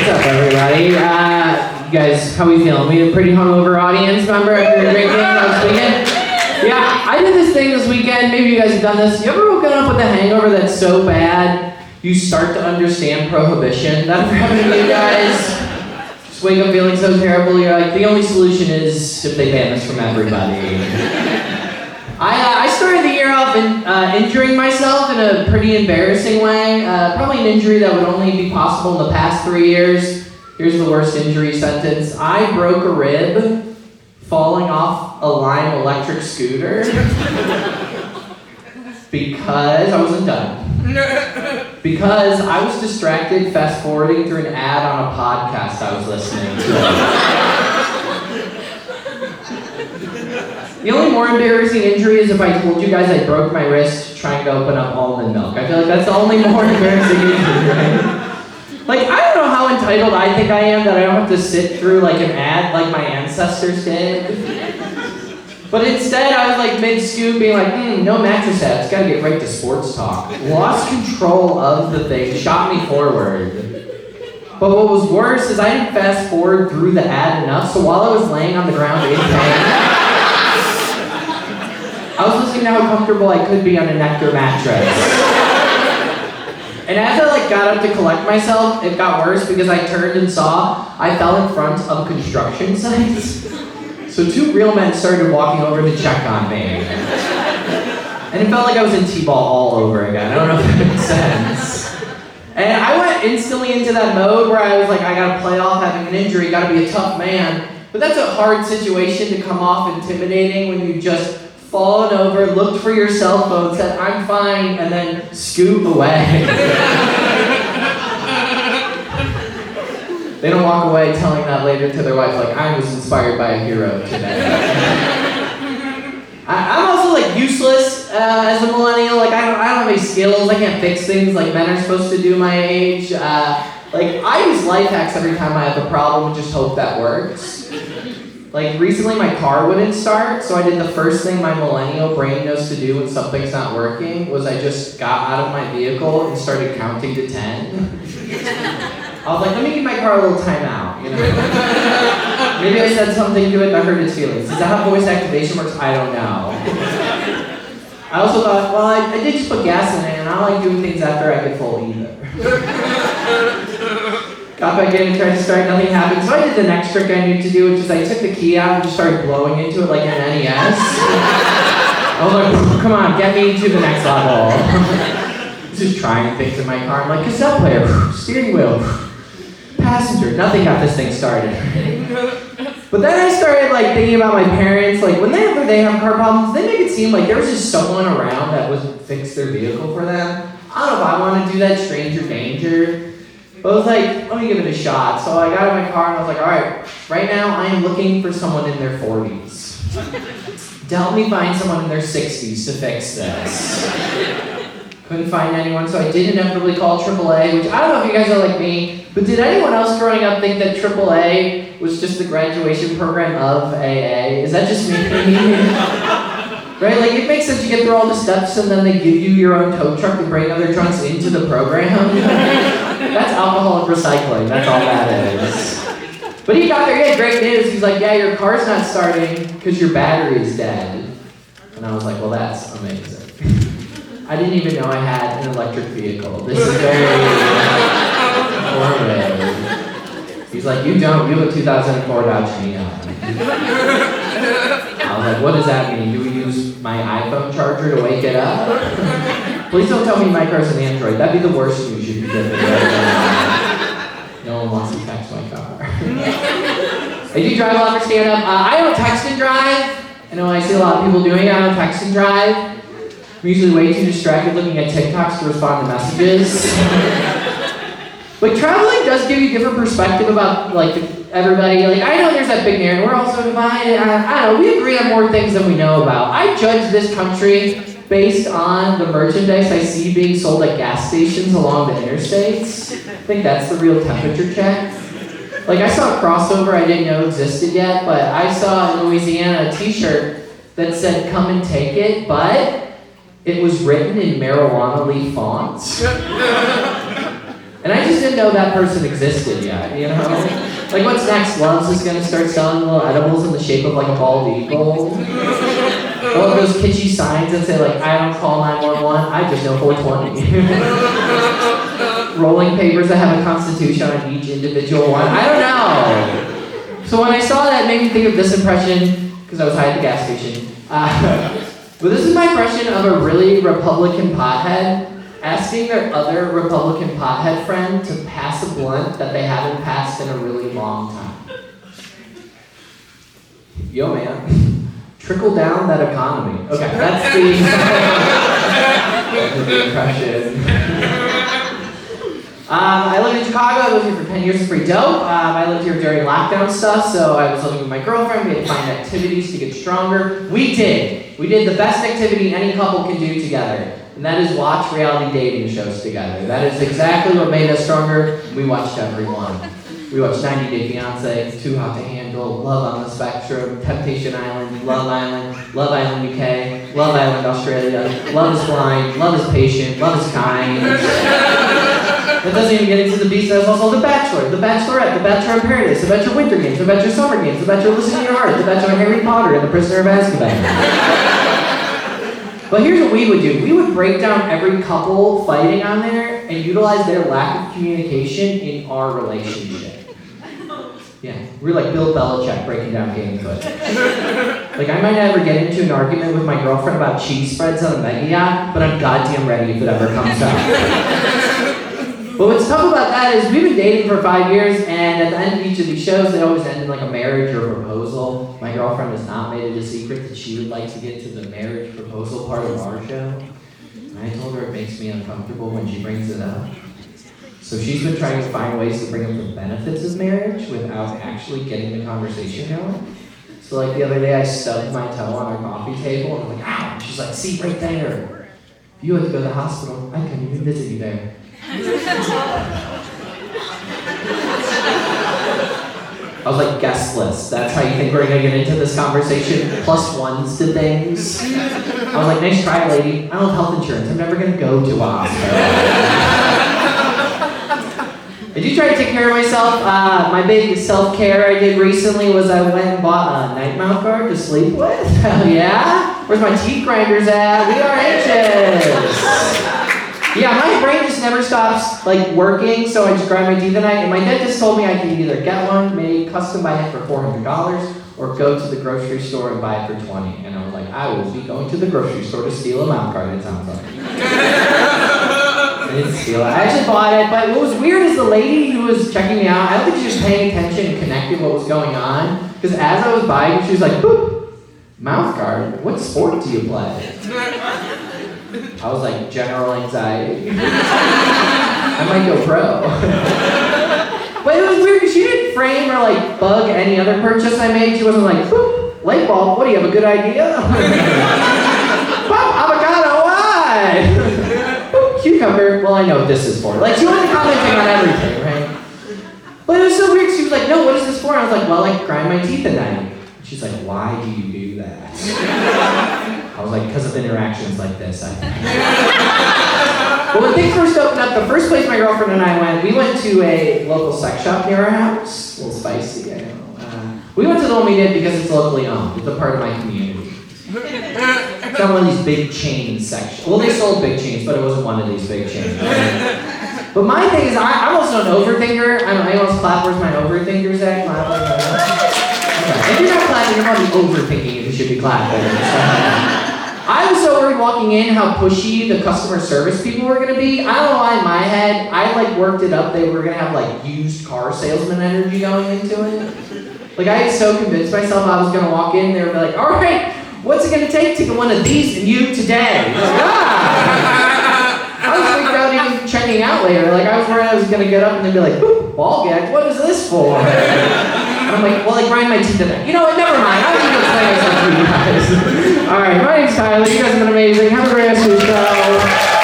up, everybody? You guys, how we feeling? We a pretty hungover audience, remember, after drinking last weekend? Yeah, I did this thing this weekend. Maybe you guys have done this. You ever woken up with a hangover that's so bad you start to understand prohibition? That ever happened to you guys? Just wake up feeling so terrible, you're like, the only solution is if they ban this from everybody. I started the year off injuring myself in a pretty embarrassing way. Probably an injury that would only be possible in the past 3 years. Here's the worst injury sentence. I broke a rib falling off a Lime electric scooter because I wasn't done. Because I was distracted fast forwarding through an ad on a podcast I was listening to. The only more embarrassing injury is if I told you guys I broke my wrist trying to open up almond milk. I feel like that's the only more embarrassing injury, right? Like, I don't know how entitled I think I am that I don't have to sit through like an ad like my ancestors did. But instead, I was like mid-scoop being like, no mattress ads, gotta get right to sports talk. Lost control of the thing, shot me forward. But what was worse is I didn't fast forward through the ad enough, so while I was laying on the ground in pain, I was listening to how comfortable I could be on a Nectar mattress. And as I got up to collect myself, it got worse because I turned and saw I fell in front of construction sites. So 2 real men started walking over to check on me. And it felt like I was in T-ball all over again. I don't know if that makes sense. And I went instantly into that mode where I was like, I gotta play off having an injury, gotta be a tough man. But that's a hard situation to come off intimidating when you just fallen over, looked for your cell phone, said, I'm fine, and then scoot away. They don't walk away telling that later to their wife, like, I was inspired by a hero today. I'm also useless as a millennial. I don't have any skills. I can't fix things like men are supposed to do my age. I use life hacks every time I have a problem and just hope that works. Recently my car wouldn't start, so I did the first thing my millennial brain knows to do when something's not working, was I just got out of my vehicle and started counting to 10. I was like, let me give my car a little time out, you know? Maybe I said something to it that hurt its feelings. Is that how voice activation works? I don't know. I also thought, well, I did just put gas in it, and I don't like doing things after I get full either. Got back in and tried to start, nothing happened. So I did the next trick I knew to do, which is I took the key out and just started blowing into it like an NES. I was like, come on, get me to the next level. Just trying things in my car. I'm like, cassette player, steering wheel, passenger, nothing got this thing started. But then I started thinking about my parents, whenever they have car problems, they make it seem like there was just someone around that would fix their vehicle for them. I don't know if I want to do that, stranger danger. But I was like, let me give it a shot. So I got in my car and I was like, all right, right now I am looking for someone in their 40s. To help me find someone in their 60s to fix this. Couldn't find anyone, so I did inevitably call AAA, which I don't know if you guys are like me, but did anyone else growing up think that AAA was just the graduation program of AA? Is that just me? Right? It makes sense you get through all the steps and then they give you your own tow truck to bring other trucks into the program. That's alcoholic recycling, that's all that is. But he got there, he had great news. He's like, yeah, your car's not starting because your battery is dead. And I was like, well, that's amazing. I didn't even know I had an electric vehicle. This is very informative. He's like, you don't, you have a 2004 Dodge Neon. I was like, what does that mean? Do we use my iPhone charger to wake it up? Please don't tell me my car's an Android. That'd be the worst news you could get. No one wants to text my car. I do drive a lot for stand-up. I don't text and drive. I know I see a lot of people doing it. I don't text and drive. I'm usually way too distracted looking at TikToks to respond to messages. But traveling does give you a different perspective about everybody. I know there's that big narrative. We're all so divided. I don't know. We agree on more things than we know about. I judge this country based on the merchandise I see being sold at gas stations along the interstates. I think that's the real temperature check. I saw a crossover I didn't know existed yet, but I saw in Louisiana a t-shirt that said, come and take it, but it was written in marijuana leaf fonts. And I just didn't know that person existed yet, you know? Like, what's next? Love's is gonna start selling little edibles in the shape of like a bald eagle. All of those kitschy signs that say like, I don't call 911, I just know 420. Rolling papers that have a constitution on each individual one. I don't know. So when I saw that, it made me think of this impression, because I was high at the gas station. But this is my impression of a really Republican pothead asking their other Republican pothead friend to pass a blunt that they haven't passed in a really long time. Yo, man. Trickle down that economy. Okay, that's the impression. I lived in Chicago. I lived here for 10 years. It's pretty dope. I lived here during lockdown stuff, so I was living with my girlfriend. We had to find activities to get stronger. We did the best activity any couple can do together, and that is watch reality dating shows together. That is exactly what made us stronger. We watched every one. We watched 90 Day Fiancé, Too Hot to Handle, Love on the Spectrum, Temptation Island, Love Island UK, Love Island Australia, Love is Blind, Love is Patient, Love is Kind. That doesn't even get into the beast. There's also The Bachelor, The Bachelorette, The Bachelor in Paradise, The Bachelor Winter Games, The Bachelor Summer Games, The Bachelor Listen to Your Heart, The Bachelor Harry Potter, and The Prisoner of Azkaban. But here's what we would do. We would break down every couple fighting on there and utilize their lack of communication in our relationship. Yeah, we're like Bill Belichick breaking down game foot. Like, I might never get into an argument with my girlfriend about cheese spreads on a mega yacht, but I'm goddamn ready if it ever comes up. But what's tough about that is we've been dating for 5 years, and at the end of each of these shows, they always end in like a marriage or proposal. My girlfriend has not made it a secret that she would like to get to the marriage proposal part of our show. And I told her it makes me uncomfortable when she brings it up. So she's been trying to find ways to bring up the benefits of marriage without actually getting the conversation going. So like the other day, I stubbed my toe on our coffee table, and I'm like, ow! And she's like, see, right there. If you had to go to the hospital, I couldn't even visit you there. I was like, guest list. That's how you think we're gonna get into this conversation? +1s to things. I was like, nice try, lady. I don't have health insurance. I'm never gonna go to a hospital. I do try to take care of myself. My big self-care I did recently was I went and bought a night mouth guard to sleep with. Hell yeah. Where's my teeth grinders at? We are anxious. Yeah, my brain just never stops like working, so I just grind my teeth at night. And my dentist told me I could either get one made custom by him for $400 or go to the grocery store and buy it for $20. And I was like, I will be going to the grocery store to steal a mouth guard, it sounds like. I didn't steal it. I actually bought it, but what was weird is the lady who was checking me out, I don't think she was paying attention and connected what was going on. Because as I was buying, she was like, boop, mouth guard? What sport do you play? I was like, general anxiety. I might go pro. But it was weird because she didn't frame or like bug any other purchase I made. She wasn't like, boop, light bulb, what do you have, a good idea? Pop, avocado, why? Boop, cucumber, well I know what this is for. Like she wasn't commenting on everything, right? But it was so weird, she was like, no, what is this for? And I was like, well, I grind my teeth at night. She's like, why do you do that? I was like, because of interactions like this, I think. But when things first opened up, the first place my girlfriend and I went, we went to a local sex shop near our house. A little spicy, I know. We went to the one we did because it's locally owned. It's a part of my community. It's not one of these big chain sex shops. Well, they sold big chains, but it wasn't one of these big chains. But my thing is, I'm also an overthinker. I almost clap. Where's my overthinkers at? Clap like that. Okay. If you're not clapping, you're probably overthinking if you should be clapping. I was so worried walking in how pushy the customer service people were going to be. I don't know why in my head, I like worked it up. They were going to have like used car salesman energy going into it. Like I had so convinced myself I was going to walk in, they would be like, all right, what's it going to take to get one of these in you today? Like, I was freaked out even checking out later. Like I was worried I was going to get up and they'd be like, boop, ball gag, what is this for? And I'm like, well, I grind my teeth today. You know what, never mind. I don't even explain myself to you guys. All right, my name's Tyler. You guys have been amazing. Have a great rest of your show.